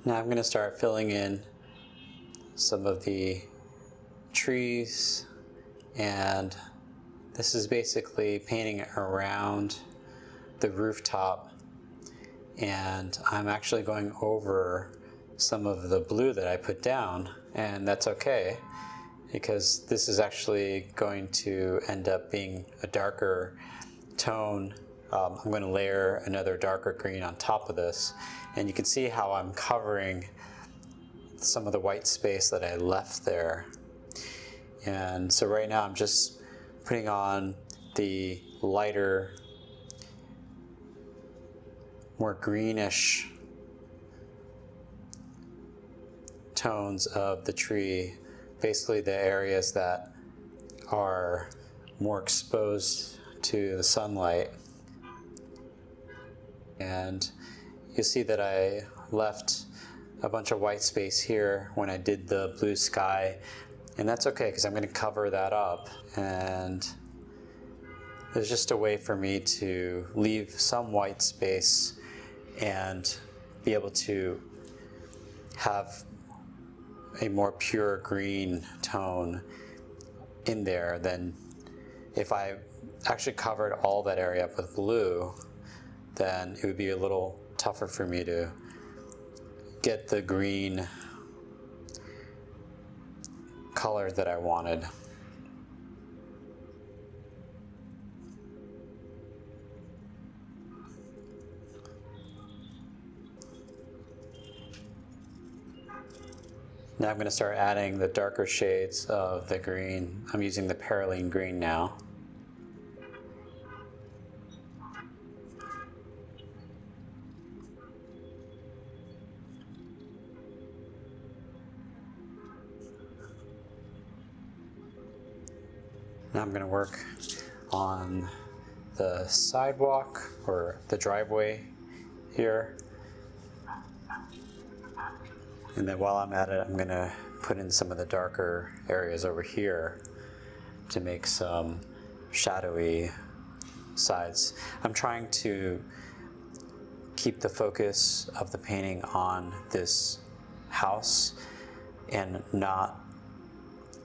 Now I'm going to start filling in some of the trees, and this is basically painting around the rooftop, and I'm actually going over some of the blue that I put down, and that's okay because this is actually going to end up being a darker tone. I'm going to layer another darker green on top of this, and you can see how I'm covering some of the white space that I left there. And so right now I'm just putting on the lighter, more greenish tones of the tree, basically the areas that are more exposed to the sunlight. And you'll see that I left a bunch of white space here when I did the blue sky, and that's okay because I'm going to cover that up, and there's just a way for me to leave some white space and be able to have a more pure green tone in there than if I actually covered all that area up with blue. Then it would be a little tougher for me to get the green color that I wanted. Now I'm going to start adding the darker shades of the green. I'm using the peripheral green now. Now I'm going to work on the sidewalk or the driveway here. And then while I'm at it, I'm going to put in some of the darker areas over here to make some shadowy sides. I'm trying to keep the focus of the painting on this house and not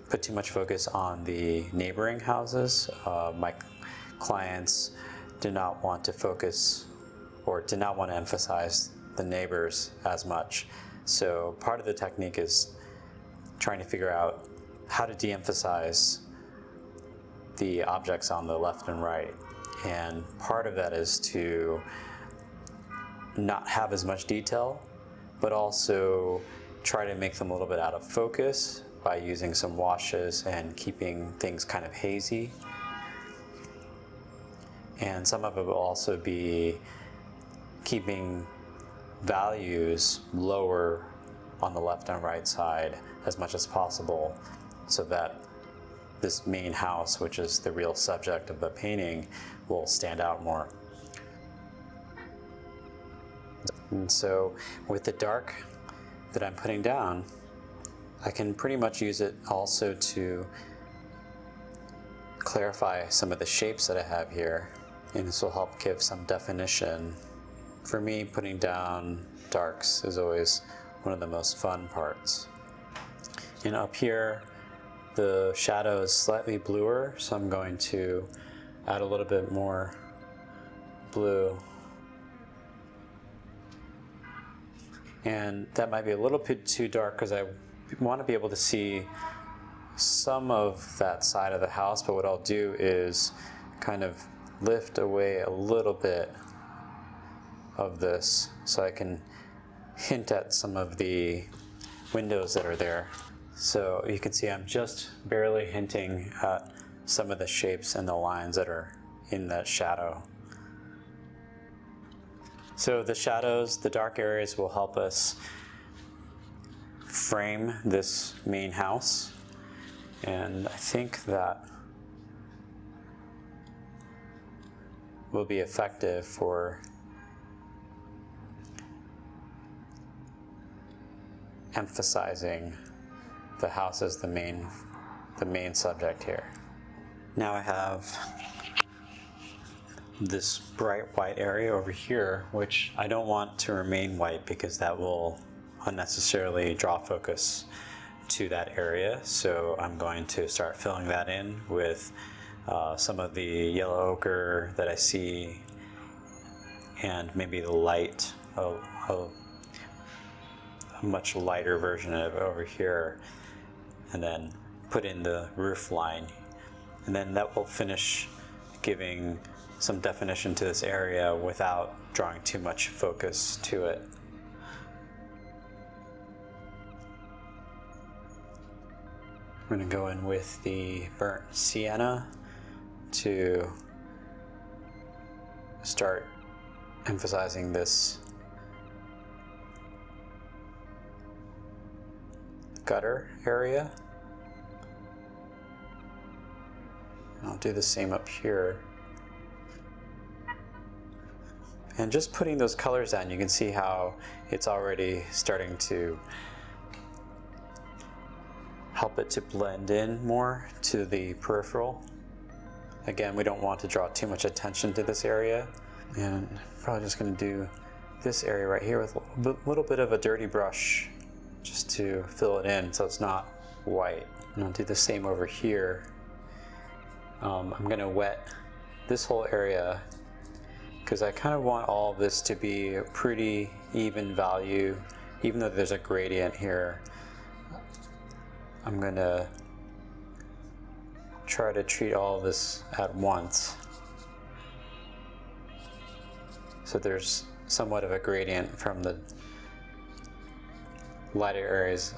put too much focus on the neighboring houses. My clients did not want to focus or did not want to emphasize the neighbors as much. So part of the technique is trying to figure out how to de-emphasize the objects on the left and right. And part of that is to not have as much detail, but also try to make them a little bit out of focus by using some washes and keeping things kind of hazy. And some of it will also be keeping values lower on the left and right side as much as possible, so that this main house, which is the real subject of the painting, will stand out more. And so with the dark that I'm putting down, I can pretty much use it also to clarify some of the shapes that I have here, and this will help give some definition. For me, putting down darks is always one of the most fun parts. And up here, the shadow is slightly bluer, so I'm going to add a little bit more blue. And that might be a little bit too dark because I want to be able to see some of that side of the house, but what I'll do is kind of lift away a little bit of this so I can hint at some of the windows that are there. So you can see I'm just barely hinting at some of the shapes and the lines that are in that shadow. So the shadows, the dark areas will help us frame this main house, and I think that will be effective for emphasizing the house as the main subject here. Now I have this bright white area over here, which I don't want to remain white because that will unnecessarily draw focus to that area. So I'm going to start filling that in with some of the yellow ochre that I see, and maybe the light, a much lighter version of it over here, and then put in the roof line. And then that will finish giving some definition to this area without drawing too much focus to it. I'm going to go in with the burnt sienna to start emphasizing this gutter area. And I'll do the same up here. And just putting those colors down, you can see how it's already starting to help it to blend in more to the peripheral. Again, we don't want to draw too much attention to this area. And I'm probably just going to do this area right here with a little bit of a dirty brush just to fill it in so it's not white. And I'll do the same over here. I'm going to wet this whole area because I kind of want all of this to be a pretty even value, even though there's a gradient here. I'm going to try to treat all of this at once, so there's somewhat of a gradient from the lighter areas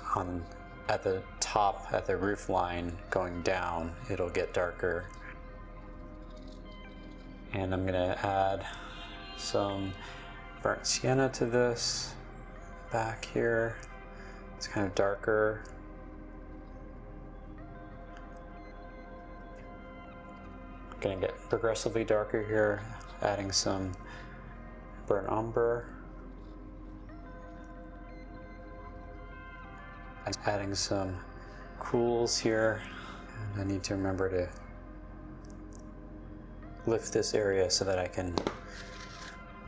at the top, at the roof line going down. It'll get darker. And I'm going to add some burnt sienna to this back here. It's kind of darker. Going to get progressively darker here, adding some burnt umber, adding some cools here. And I need to remember to lift this area so that I can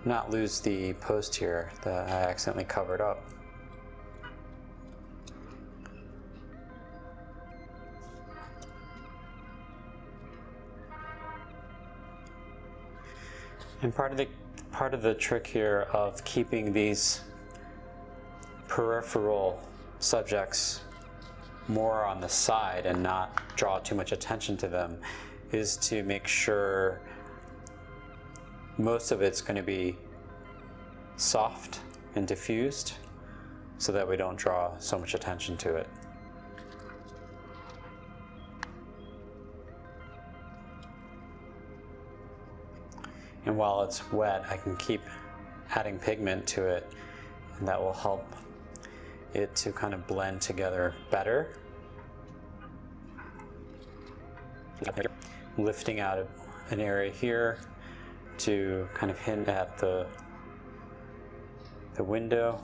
not lose the post here that I accidentally covered up. And part of the trick here of keeping these peripheral subjects more on the side and not draw too much attention to them is to make sure most of it's going to be soft and diffused so that we don't draw so much attention to it. And while it's wet, I can keep adding pigment to it, and that will help it to kind of blend together better. Lifting out an area here to kind of hint at the window.